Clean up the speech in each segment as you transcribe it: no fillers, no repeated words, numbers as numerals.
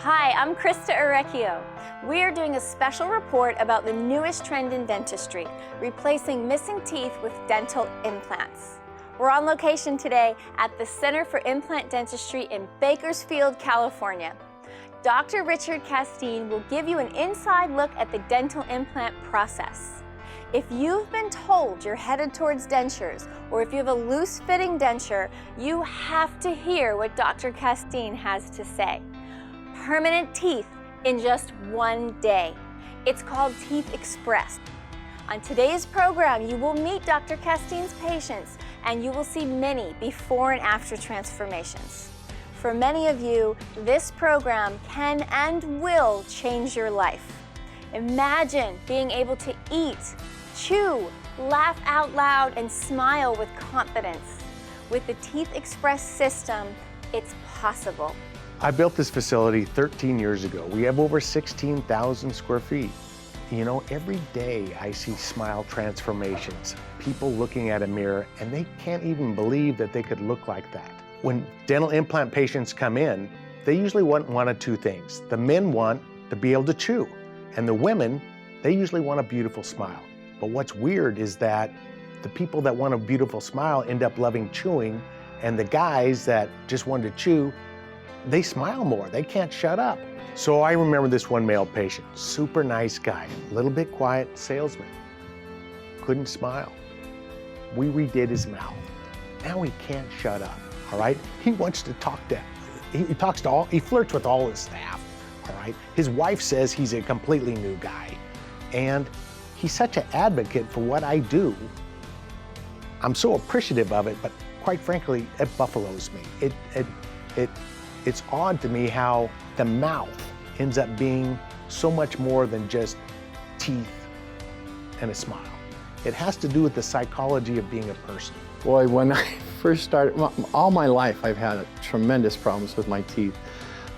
Hi, I'm Krista Orecchio. We are doing a special report about the newest trend in dentistry, replacing missing teeth with dental implants. We're on location today at the Center for Implant Dentistry in Bakersfield, California. Dr. Richard Casteen will give you an inside look at the dental implant process. If you've been told you're headed towards dentures, or if you have a loose-fitting denture, you have to hear what Dr. Casteen has to say. Permanent teeth in just one day. It's called Teeth Express. On today's program, you will meet Dr. Casteen's patients, and you will see many before and after transformations. For many of you, this program can and will change your life. Imagine being able to eat, chew, laugh out loud, and smile with confidence. With the Teeth Express system, it's possible. I built this facility 13 years ago. We have over 16,000 square feet. You know, every day I see smile transformations, people looking at a mirror, and they can't even believe that they could look like that. When dental implant patients come in, they usually want one of two things. The men want to be able to chew, and the women, they usually want a beautiful smile. But what's weird is that the people that want a beautiful smile end up loving chewing, and the guys that just want to chew, they smile more, they can't shut up. So I remember this one male patient, super nice guy, a little bit quiet salesman, couldn't smile. We redid his mouth. Now he can't shut up, all right? He wants to talk to, he flirts with all his staff, all right? His wife says he's a completely new guy, and he's such an advocate for what I do. I'm so appreciative of it, but quite frankly, it buffaloes me. It's odd to me how the mouth ends up being so much more than just teeth and a smile. It has to do with the psychology of being a person. Boy, when I first started, all my life I've had tremendous problems with my teeth.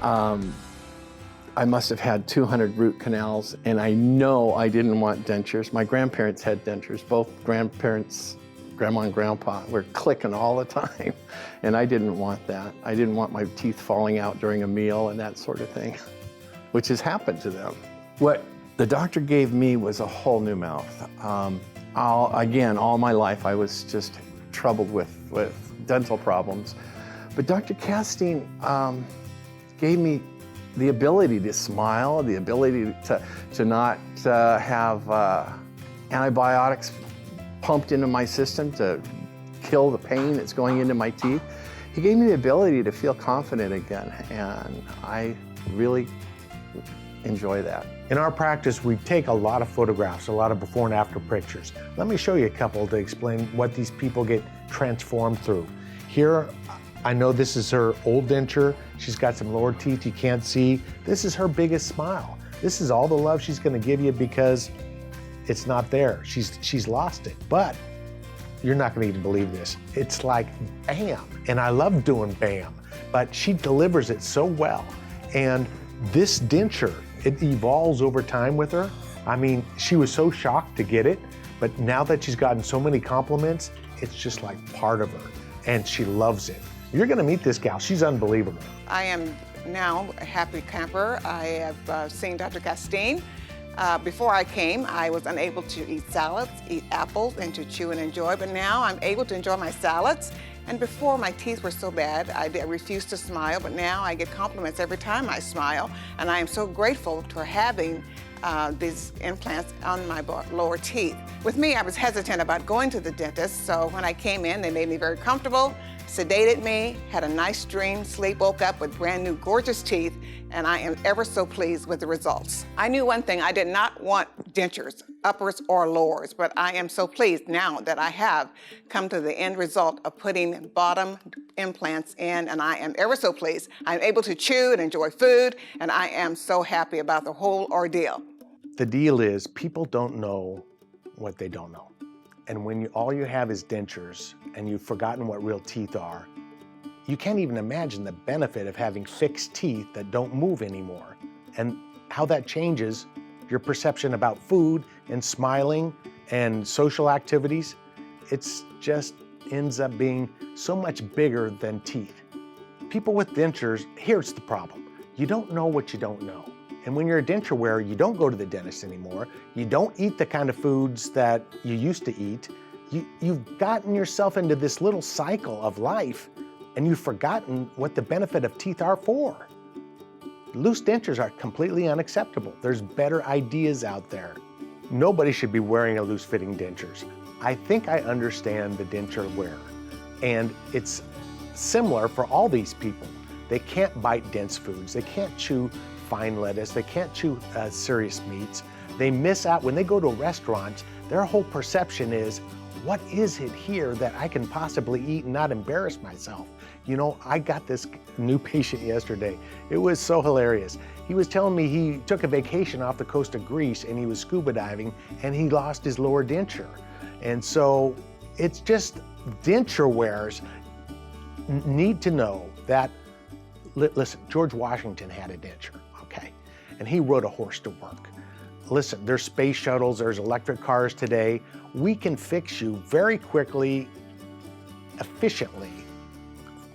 I must have had 200 root canals, and I know I didn't want dentures. My grandparents had dentures. Both grandparents, Grandma and Grandpa, were clicking all the time, and I didn't want that. I didn't want my teeth falling out during a meal and that sort of thing, which has happened to them. What the doctor gave me was a whole new mouth. All my life I was just troubled with dental problems, but Dr. Casteen gave me the ability to smile, the ability to not have antibiotics pumped into my system to kill the pain that's going into my teeth. He gave me the ability to feel confident again, and I really enjoy that. In our practice, we take a lot of photographs, a lot of before and after pictures. Let me show you a couple to explain what these people get transformed through. Here, I know this is her old denture. She's got some lower teeth you can't see. This is her biggest smile. This is all the love she's gonna give you because it's not there. She's lost it. But you're not gonna even believe this. It's like bam. And I love doing bam, but she delivers it so well. And this denture, it evolves over time with her. I mean, she was so shocked to get it, but now that she's gotten so many compliments, it's just like part of her, and she loves it. You're gonna meet this gal, she's unbelievable. I am now a happy camper. I have seen Dr. Casteen. Before I came, I was unable to eat salads, eat apples, and to chew and enjoy, but now I'm able to enjoy my salads. And before, my teeth were so bad, I refused to smile, but now I get compliments every time I smile, and I am so grateful for having these implants on my lower teeth. With me, I was hesitant about going to the dentist, so when I came in, they made me very comfortable, sedated me, had a nice dream, sleep, woke up with brand new gorgeous teeth, and I am ever so pleased with the results. I knew one thing, I did not want dentures, uppers or lowers, but I am so pleased now that I have come to the end result of putting bottom implants in, and I am ever so pleased. I'm able to chew and enjoy food, and I am so happy about the whole ordeal. The deal is people don't know what they don't know. And when all you have is dentures and you've forgotten what real teeth are, you can't even imagine the benefit of having fixed teeth that don't move anymore and how that changes your perception about food and smiling and social activities. It's just ends up being so much bigger than teeth. People with dentures, here's the problem. You don't know what you don't know. And when you're a denture wearer, you don't go to the dentist anymore. You don't eat the kind of foods that you used to eat. You've gotten yourself into this little cycle of life, and you've forgotten what the benefit of teeth are for. Loose dentures are completely unacceptable. There's better ideas out there. Nobody should be wearing a loose-fitting dentures. I think I understand the denture wearer, and it's similar for all these people. They can't bite dense foods. They can't chew fine lettuce. They can't chew serious meats. They miss out. When they go to a restaurant, their whole perception is, what is it here that I can possibly eat and not embarrass myself? You know, I got this new patient yesterday. It was so hilarious. He was telling me he took a vacation off the coast of Greece and he was scuba diving and he lost his lower denture. And so it's just denture wearers need to know that, listen, George Washington had a denture, okay? And he rode a horse to work. Listen, there's space shuttles, there's electric cars today. We can fix you very quickly, efficiently.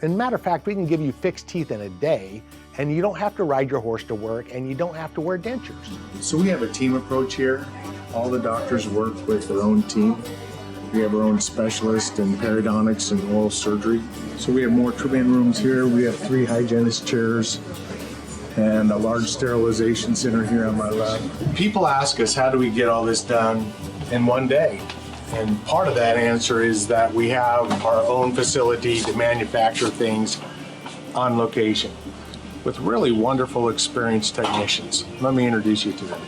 And matter of fact, we can give you fixed teeth in a day, and you don't have to ride your horse to work, and you don't have to wear dentures. So we have a team approach here. All the doctors work with their own team. We have our own specialist in periodontics and oral surgery. So we have more treatment rooms here. We have 3 hygienist chairs and a large sterilization center here on my left. People ask us, how do we get all this done in one day? And part of that answer is that we have our own facility to manufacture things on location with really wonderful, experienced technicians. Let me introduce you to them.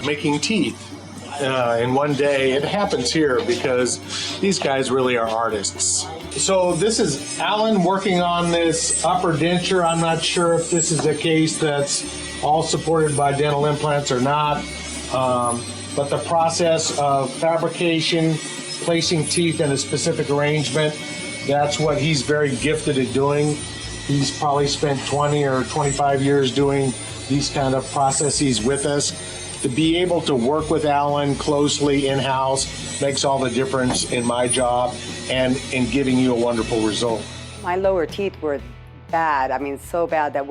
Making teeth in one day, it happens here because these guys really are artists. So this is Alan working on this upper denture. I'm not sure if this is a case that's all supported by dental implants or not. But the process of fabrication, placing teeth in a specific arrangement, that's what he's very gifted at doing. He's probably spent 20 or 25 years doing these kind of processes with us. To be able to work with Alan closely in-house makes all the difference in my job and in giving you a wonderful result. My lower teeth were bad. I mean, so bad that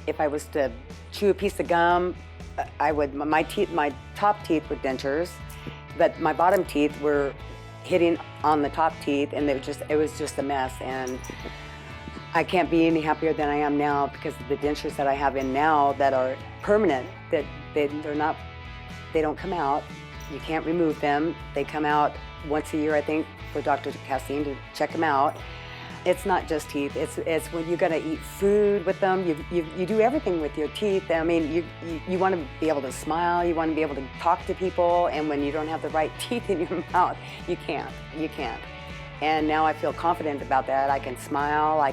if I was to chew a piece of gum, my top teeth were dentures, but my bottom teeth were hitting on the top teeth, and it was just a mess. And I can't be any happier than I am now because of the dentures that I have in now that are permanent. That they don't come out. You can't remove them. They come out once a year, I think, for Dr. Casteen to check them out. It's not just teeth. It's when you gotta eat food with them. You do everything with your teeth. I mean, you want to be able to smile. You want to be able to talk to people. And when you don't have the right teeth in your mouth, you can't. And now I feel confident about that. I can smile. I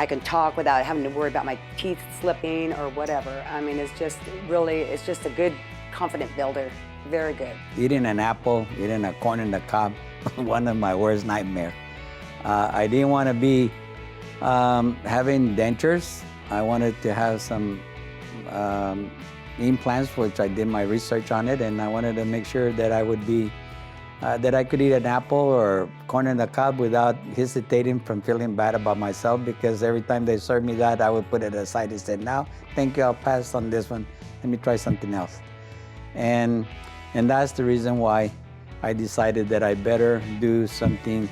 can talk without having to worry about my teeth slipping or whatever. I mean, it's just a good, confident builder. Very good. Eating an apple, eating a corn in the cob, one of my worst nightmares. I didn't want to be having dentures. I wanted to have some implants, which I did my research on it, and I wanted to make sure that I would be, that I could eat an apple or corn in the cob without hesitating from feeling bad about myself, because every time they served me that, I would put it aside and say, no, thank you, I'll pass on this one. Let me try something else. And that's the reason why I decided that I better do something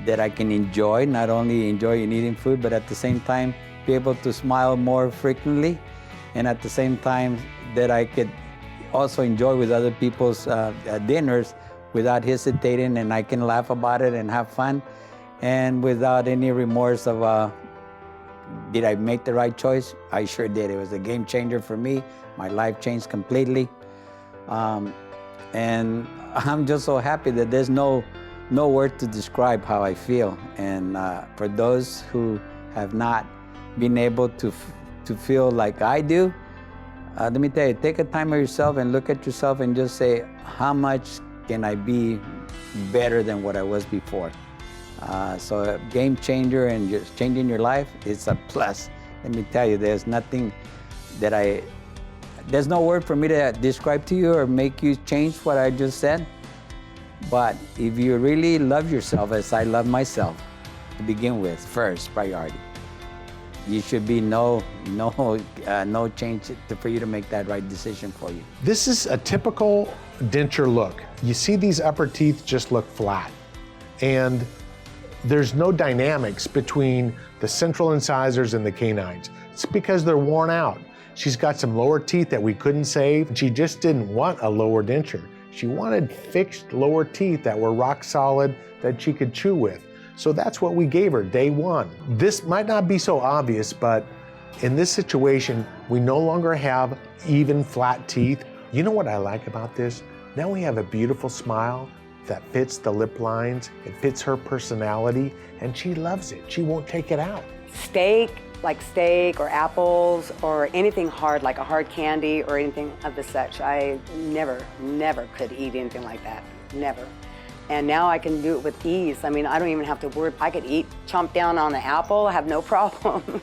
that I can enjoy, not only enjoy in eating food, but at the same time be able to smile more frequently, and at the same time that I could also enjoy with other people's dinners without hesitating, and I can laugh about it and have fun, and without any remorse of, did I make the right choice? I sure did. It was a game changer for me. My life changed completely. And I'm just so happy that there's no word to describe how I feel. And for those who have not been able to feel like I do, let me tell you, take a time of yourself and look at yourself and just say, how much can I be better than what I was before? So a game changer and just changing your life, it's a plus. Let me tell you, there's nothing that there's no word for me to describe to you or make you change what I just said. But if you really love yourself as I love myself, to begin with, first priority, you should be no change for you to make that right decision for you. This is a typical denture look. You see these upper teeth just look flat, and there's no dynamics between the central incisors and the canines. It's because they're worn out. She's got some lower teeth that we couldn't save. She just didn't want a lower denture. She wanted fixed lower teeth that were rock solid that she could chew with. So that's what we gave her day one. This might not be so obvious, but in this situation, we no longer have even flat teeth. You know what I like about this? Now we have a beautiful smile that fits the lip lines, it fits her personality, and she loves it. She won't take it out. Steak, like steak or apples or anything hard, like a hard candy or anything of the such, I never could eat anything like that, never. And now I can do it with ease. I mean, I don't even have to worry. I could chomp down on an apple, have no problem.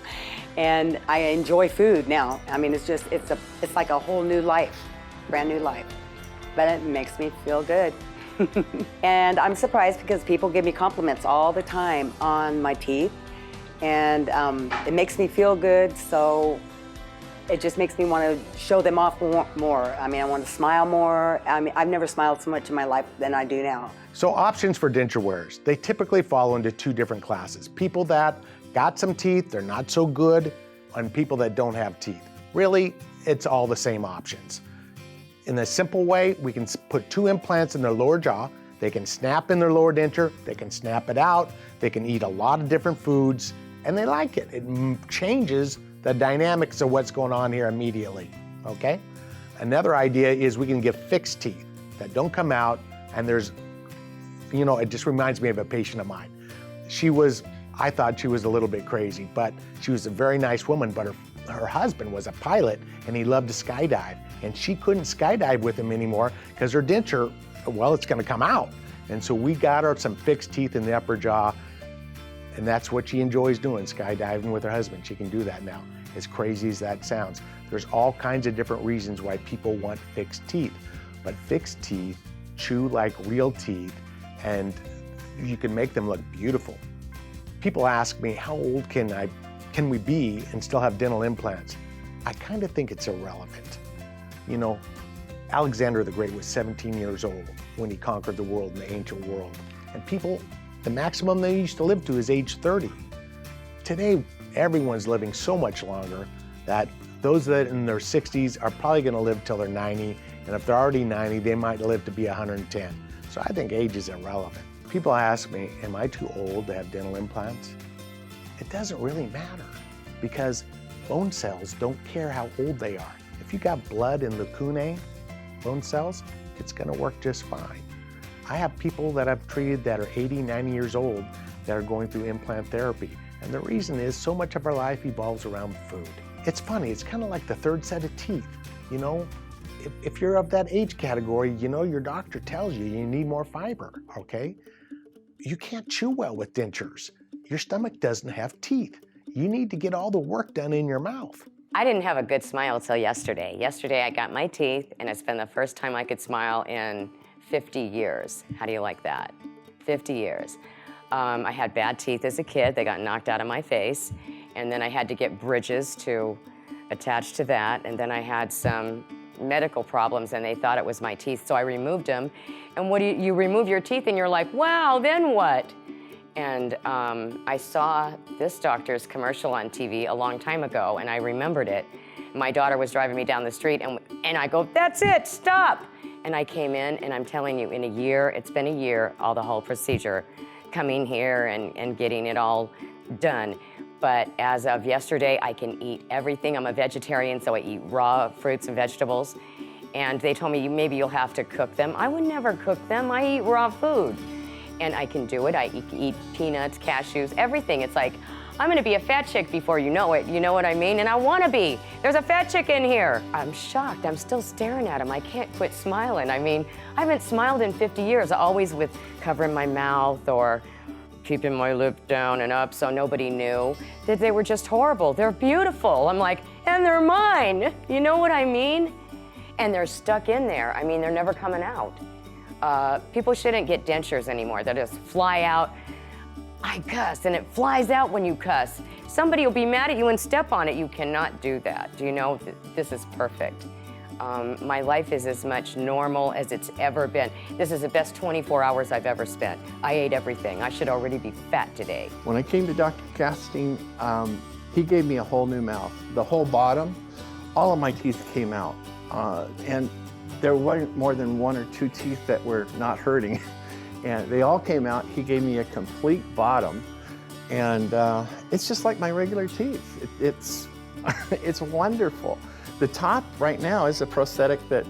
And I enjoy food now. I mean, it's like a whole new life, brand new life. But it makes me feel good. And I'm surprised because people give me compliments all the time on my teeth. And it makes me feel good, so it just makes me want to show them off more. I mean, I want to smile more. I mean, I've never smiled so much in my life than I do now. So options for denture wearers, they typically fall into two different classes. People that got some teeth, they're not so good, and people that don't have teeth. Really, it's all the same options. In a simple way, we can put 2 implants in their lower jaw. They can snap in their lower denture, they can snap it out, they can eat a lot of different foods, and they like it. It changes the dynamics of what's going on here immediately, okay? Another idea is we can give fixed teeth that don't come out, and there's, you know, it just reminds me of a patient of mine. I thought she was a little bit crazy, but she was a very nice woman, but her husband was a pilot, and he loved to skydive, and she couldn't skydive with him anymore because her denture, well, it's gonna come out. And so we got her some fixed teeth in the upper jaw, and that's what she enjoys doing, skydiving with her husband. She can do that now, as crazy as that sounds. There's all kinds of different reasons why people want fixed teeth, but fixed teeth chew like real teeth, and you can make them look beautiful. People ask me, how old can we be and still have dental implants? I kind of think it's irrelevant. You know, Alexander the Great was 17 years old when he conquered the world in the ancient world. And people, the maximum they used to live to is age 30. Today, everyone's living so much longer that those that in their 60s are probably gonna live till they're 90, and if they're already 90, they might live to be 110. So I think age is irrelevant. People ask me, am I too old to have dental implants? It doesn't really matter because bone cells don't care how old they are. If you got blood in the lacunae, bone cells, it's gonna work just fine. I have people that I've treated that are 80, 90 years old that are going through implant therapy. And the reason is so much of our life evolves around food. It's funny, it's kind of like the third set of teeth. You know, if you're of that age category, you know, your doctor tells you you need more fiber, okay? You can't chew well with dentures. Your stomach doesn't have teeth. You need to get all the work done in your mouth. I didn't have a good smile till yesterday. Yesterday I got my teeth, and it's been the first time I could smile in 50 years. How do you like that? 50 years. I had bad teeth as a kid. They got knocked out of my face, and then I had to get bridges to attach to that, and then I had some medical problems, and they thought it was my teeth, so I removed them. And what do you remove your teeth, and you're like, wow, then what? And I saw this doctor's commercial on TV a long time ago, and I remembered it. My daughter was driving me down the street, and I go, that's it, stop! And I came in, and I'm telling you, in a year, it's been a year, all the whole procedure, coming here and getting it all done. But as of yesterday, I can eat everything. I'm a vegetarian, so I eat raw fruits and vegetables. And they told me, maybe you'll have to cook them. I would never cook them, I eat raw food. And I can do it. I eat peanuts, cashews, everything. It's like, I'm gonna be a fat chick before you know it. You know what I mean? And I wanna be. There's a fat chick in here. I'm shocked. I'm still staring at him. I can't quit smiling. I mean, I haven't smiled in 50 years, always with covering my mouth or keeping my lip down and up so nobody knew that they were just horrible. They're beautiful. I'm like, and they're mine. You know what I mean? And they're stuck in there. I mean, they're never coming out. People shouldn't get dentures anymore. They just fly out. I cuss, and it flies out when you cuss. Somebody will be mad at you and step on it. You cannot do that. Do you know, this is perfect. My life is as much normal as it's ever been. This is the best 24 hours I've ever spent. I ate everything. I should already be fat today. When I came to Dr. Casteen, he gave me a whole new mouth. The whole bottom, all of my teeth came out. And there weren't more than 1 or 2 teeth that were not hurting. And they all came out. He gave me a complete bottom. And it's just like my regular teeth. It's wonderful. The top right now is a prosthetic that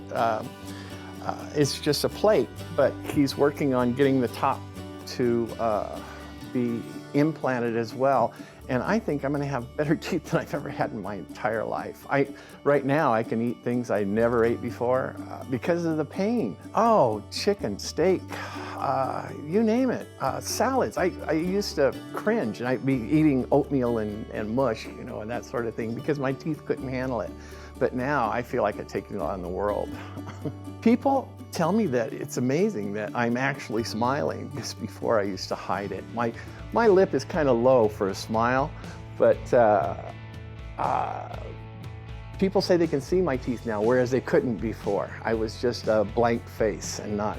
is just a plate, but he's working on getting the top to be implanted as well. And I think I'm gonna have better teeth than I've ever had in my entire life. Right now, I can eat things I never ate before because of the pain. Oh, chicken, steak, you name it. Salads, I used to cringe and I'd be eating oatmeal and mush, you know, and that sort of thing because my teeth couldn't handle it. But now I feel like I've taken it on the world. People tell me that it's amazing that I'm actually smiling, because before I used to hide it. My lip is kind of low for a smile, but people say they can see my teeth now, whereas they couldn't before. I was just a blank face and not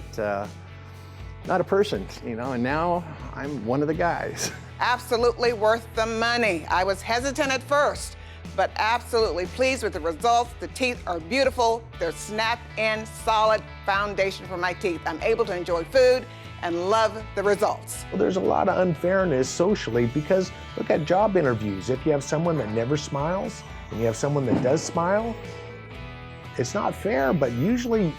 a person, you know, and now I'm one of the guys. Absolutely worth the money. I was hesitant at first, but absolutely pleased with the results. The teeth are beautiful. They're snap-in, solid foundation for my teeth. I'm able to enjoy food and love the results. Well, there's a lot of unfairness socially because look at job interviews. If you have someone that never smiles and you have someone that does smile, it's not fair, but usually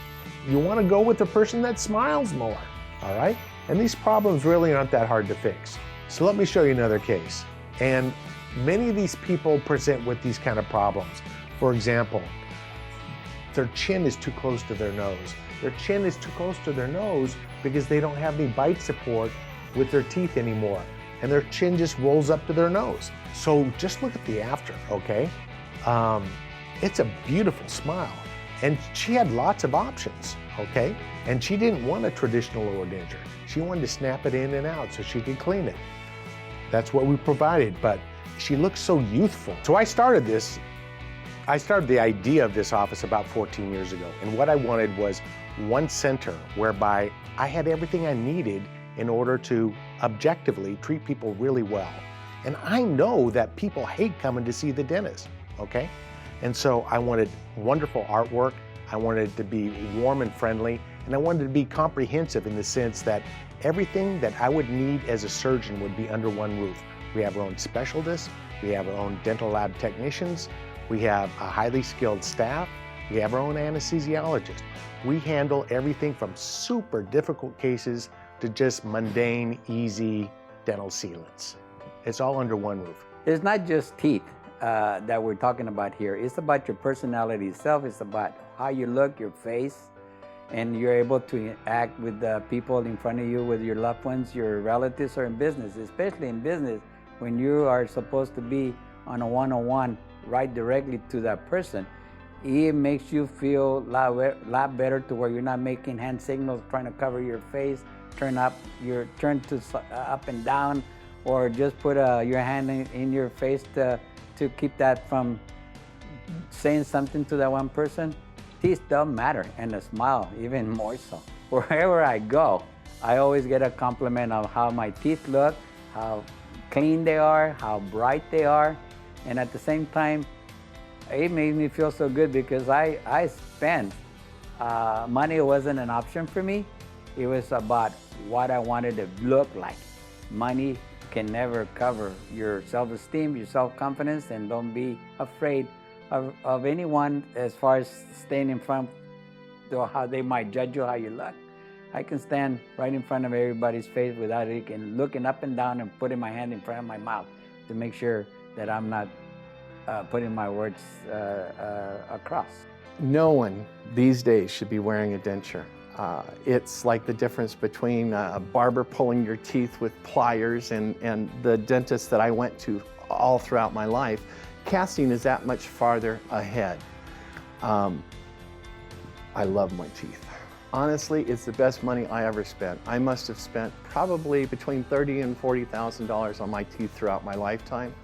you want to go with the person that smiles more, all right? And these problems really aren't that hard to fix. So let me show you another case. And many of these people present with these kind of problems. For example, their chin is too close to their nose. Their chin is too close to their nose because they don't have any bite support with their teeth anymore. And their chin just rolls up to their nose. So just look at the after, okay? It's a beautiful smile. And she had lots of options, okay? And she didn't want a traditional lower denture. She wanted to snap it in and out so she could clean it. That's what we provided, but she looks so youthful. So I started the idea of this office about 14 years ago. And what I wanted was one center whereby I had everything I needed in order to objectively treat people really well. And I know that people hate coming to see the dentist, okay? And so I wanted wonderful artwork. I wanted it to be warm and friendly. And I wanted it to be comprehensive in the sense that everything that I would need as a surgeon would be under one roof. We have our own specialists, we have our own dental lab technicians, we have a highly skilled staff, we have our own anesthesiologist. We handle everything from super difficult cases to just mundane, easy dental sealants. It's all under one roof. It's not just teeth that we're talking about here. It's about your personality itself. It's about how you look, your face, and you're able to act with the people in front of you, with your loved ones, your relatives, or in business, especially in business, when you are supposed to be on a one-on-one right directly to that person. It makes you feel a lot better to where you're not making hand signals, trying to cover your face, turn to up and down, or just put your hand in your face to keep that from saying something to that one person. Teeth don't matter, and a smile even more so. Wherever I go, I always get a compliment of how my teeth look, how clean they are, how bright they are, and at the same time, it made me feel so good because I spent, money wasn't an option for me. It was about what I wanted to look like. Money can never cover your self-esteem, your self-confidence, and don't be afraid of anyone as far as staying in front of how they might judge you, how you look. I can stand right in front of everybody's face without looking up and down and putting my hand in front of my mouth to make sure that I'm not putting my words across. No one these days should be wearing a denture. It's like the difference between a barber pulling your teeth with pliers and the dentist that I went to all throughout my life. Casteen is that much farther ahead. I love my teeth. Honestly, it's the best money I ever spent. I must have spent probably between $30,000 and $40,000 on my teeth throughout my lifetime.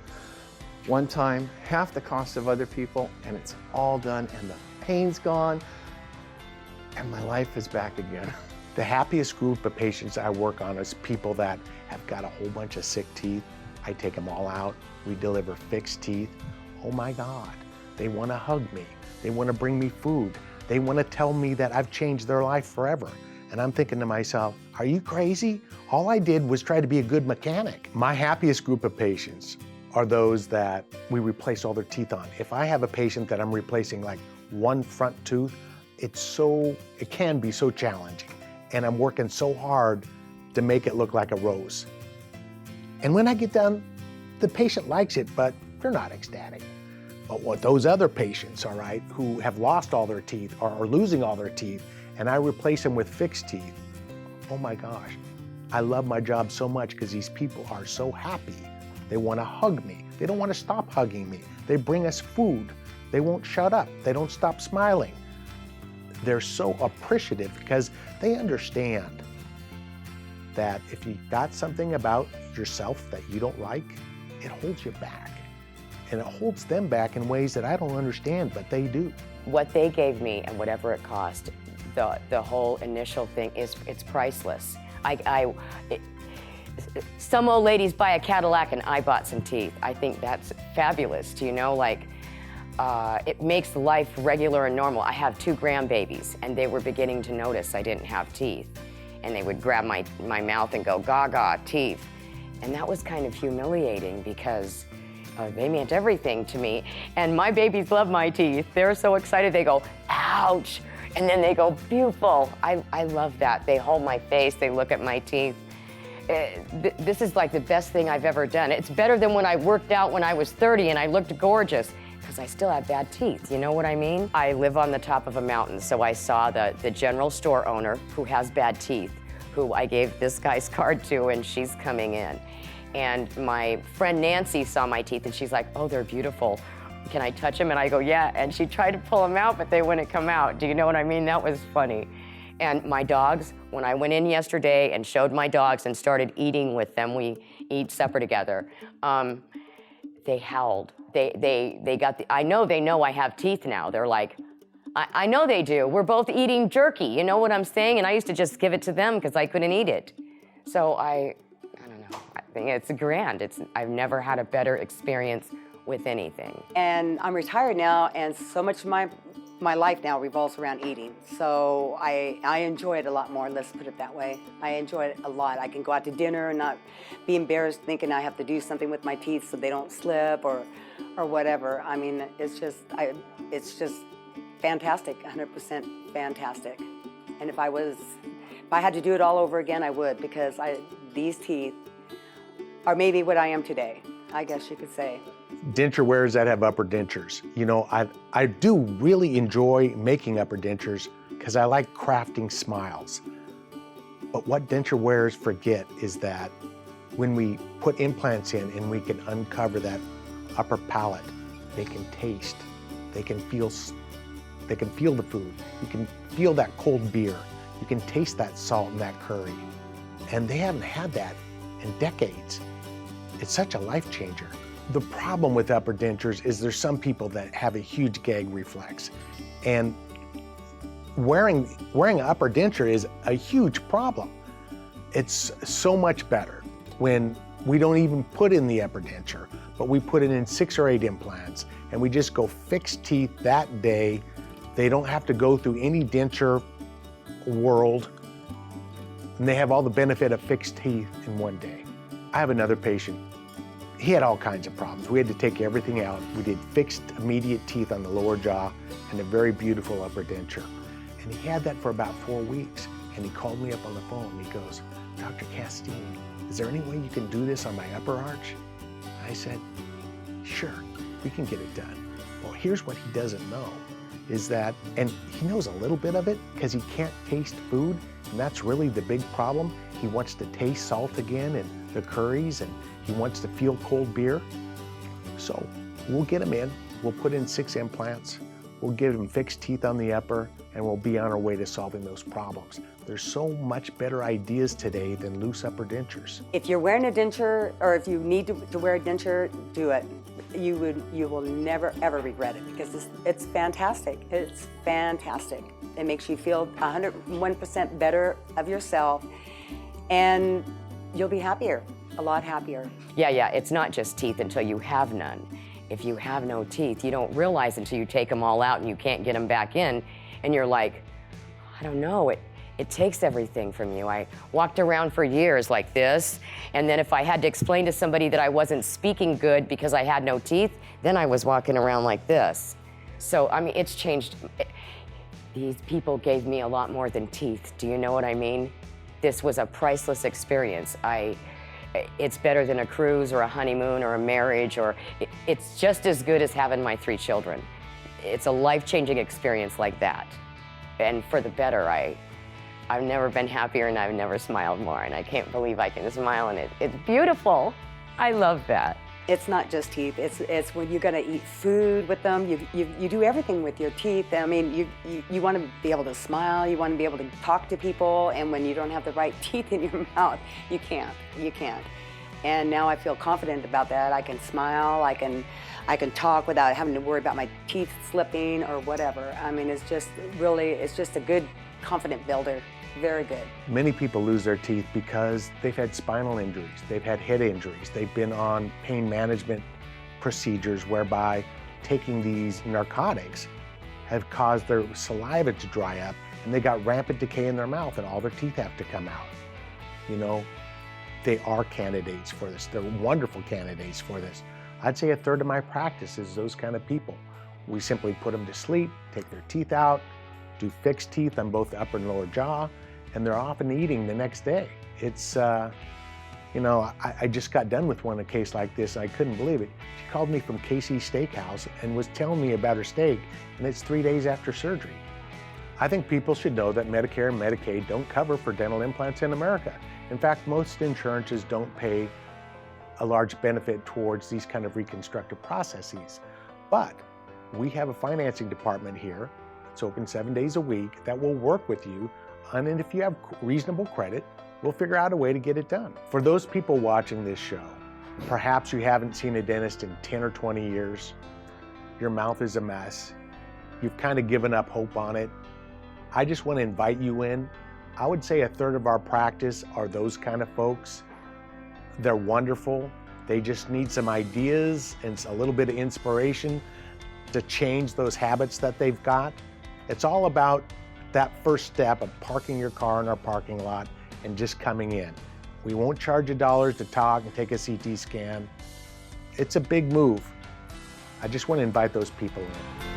One time, half the cost of other people, and it's all done, and the pain's gone, and my life is back again. The happiest group of patients I work on is people that have got a whole bunch of sick teeth. I take them all out. We deliver fixed teeth. Oh my God, they want to hug me. They want to bring me food. They want to tell me that I've changed their life forever. And I'm thinking to myself, are you crazy? All I did was try to be a good mechanic. My happiest group of patients are those that we replace all their teeth on. If I have a patient that I'm replacing like one front tooth, it can be so challenging. And I'm working so hard to make it look like a rose. And when I get done, the patient likes it, but they're not ecstatic. But what those other patients, all right, who have lost all their teeth or are losing all their teeth, and I replace them with fixed teeth, oh my gosh, I love my job so much because these people are so happy. They want to hug me. They don't want to stop hugging me. They bring us food. They won't shut up. They don't stop smiling. They're so appreciative because they understand that if you got something about yourself that you don't like, it holds you back. And it holds them back in ways that I don't understand, but they do. What they gave me and whatever it cost, the whole initial thing it's priceless. Some old ladies buy a Cadillac and I bought some teeth. I think that's fabulous. Do you know, like, it makes life regular and normal. I have 2 grandbabies and they were beginning to notice I didn't have teeth. And they would grab my mouth and go, gaga, teeth. And that was kind of humiliating because they meant everything to me. And my babies love my teeth. They're so excited. They go, ouch. And then they go, beautiful. I love that. They hold my face. They look at my teeth. This is like the best thing I've ever done. It's better than when I worked out when I was 30 and I looked gorgeous because I still have bad teeth. You know what I mean? I live on the top of a mountain, so I saw the general store owner who has bad teeth, who I gave this guy's card to, and she's coming in. And my friend Nancy saw my teeth and she's like, oh, they're beautiful. Can I touch them? And I go, yeah. And she tried to pull them out, but they wouldn't come out. Do you know what I mean? That was funny. And my dogs, when I went in yesterday and showed my dogs and started eating with them, we eat supper together, they howled. They got I know they know I have teeth now. They're like, I know they do. We're both eating jerky, you know what I'm saying? And I used to just give it to them because I couldn't eat it. So I don't know, I think it's grand. I've never had a better experience with anything. And I'm retired now, and so much of my life now revolves around eating. So I enjoy it a lot more, let's put it that way. I enjoy it a lot. I can go out to dinner and not be embarrassed thinking I have to do something with my teeth so they don't slip or whatever. I mean, it's just fantastic, 100% fantastic. And if I had to do it all over again, I would, because these teeth are maybe what I am today, I guess you could say. Denture wearers that have upper dentures. You know, I do really enjoy making upper dentures because I like crafting smiles. But what denture wearers forget is that when we put implants in and we can uncover that upper palate, they can taste, they can feel the food. You can feel that cold beer. You can taste that salt and that curry. And they haven't had that in decades. It's such a life changer. The problem with upper dentures is there's some people that have a huge gag reflex. And wearing an upper denture is a huge problem. It's so much better when we don't even put in the upper denture, but we put it in 6 or 8 implants and we just go fixed teeth that day. They don't have to go through any denture world, and they have all the benefit of fixed teeth in one day. I have another patient. He had all kinds of problems. We had to take everything out. We did fixed immediate teeth on the lower jaw and a very beautiful upper denture. And he had that for about 4 weeks. And he called me up on the phone and he goes, Dr. Casteen, is there any way you can do this on my upper arch? I said, sure, we can get it done. Well, here's what he doesn't know is that, and he knows a little bit of it because he can't taste food, and that's really the big problem. He wants to taste salt again and the curries, and he wants to feel cold beer. So we'll get him in. We'll put in 6 implants. We'll give them fixed teeth on the upper, and we'll be on our way to solving those problems. There's so much better ideas today than loose upper dentures. If you're wearing a denture, or if you need to wear a denture, do it. You will never ever regret it, because it's fantastic. It's fantastic. It makes you feel 101% better of yourself, and you'll be happier, a lot happier. Yeah, it's not just teeth until you have none. If you have no teeth, you don't realize until you take them all out and you can't get them back in, and you're like, I don't know, it takes everything from you. I walked around for years like this, and then if I had to explain to somebody that I wasn't speaking good because I had no teeth, then I was walking around like this. So, I mean, it's changed. These people gave me a lot more than teeth. Do you know what I mean? This was a priceless experience. It's better than a cruise or a honeymoon or a marriage, or it's just as good as having my 3 children. It's a life-changing experience like that. And for the better, I've never been happier, and I've never smiled more, and I can't believe I can smile, and it's beautiful. I love that. It's not just teeth. It's when you're gonna eat food with them. You do everything with your teeth. I mean, you want to be able to smile. You want to be able to talk to people. And when you don't have the right teeth in your mouth, you can't. You can't. And now I feel confident about that. I can smile. I can talk without having to worry about my teeth slipping or whatever. I mean, it's just a good confident builder. Very good. Many people lose their teeth because they've had spinal injuries, they've had head injuries, they've been on pain management procedures whereby taking these narcotics have caused their saliva to dry up, and they got rampant decay in their mouth, and all their teeth have to come out. You know, they are candidates for this. They're wonderful candidates for this. I'd say 1/3 of my practice is those kind of people. We simply put them to sleep, take their teeth out, do fixed teeth on both the upper and lower jaw, and they're often eating the next day. It's, you know, I just got done with a case like this, and I couldn't believe it. She called me from Casey's Steakhouse and was telling me about her steak, and it's 3 days after surgery. I think people should know that Medicare and Medicaid don't cover for dental implants in America. In fact, most insurances don't pay a large benefit towards these kind of reconstructive processes. But we have a financing department here. It's open 7 days a week that will work with you, and if you have reasonable credit, we'll figure out a way to get it done. For those people watching this show, perhaps you haven't seen a dentist in 10 or 20 years, your mouth is a mess, you've kind of given up hope on it, I just want to invite you in. I would say 1/3 of our practice are those kind of folks. They're wonderful. They just need some ideas and a little bit of inspiration to change those habits that they've got. It's all about that first step of parking your car in our parking lot and just coming in. We won't charge you dollars to talk and take a CT scan. It's a big move. I just want to invite those people in.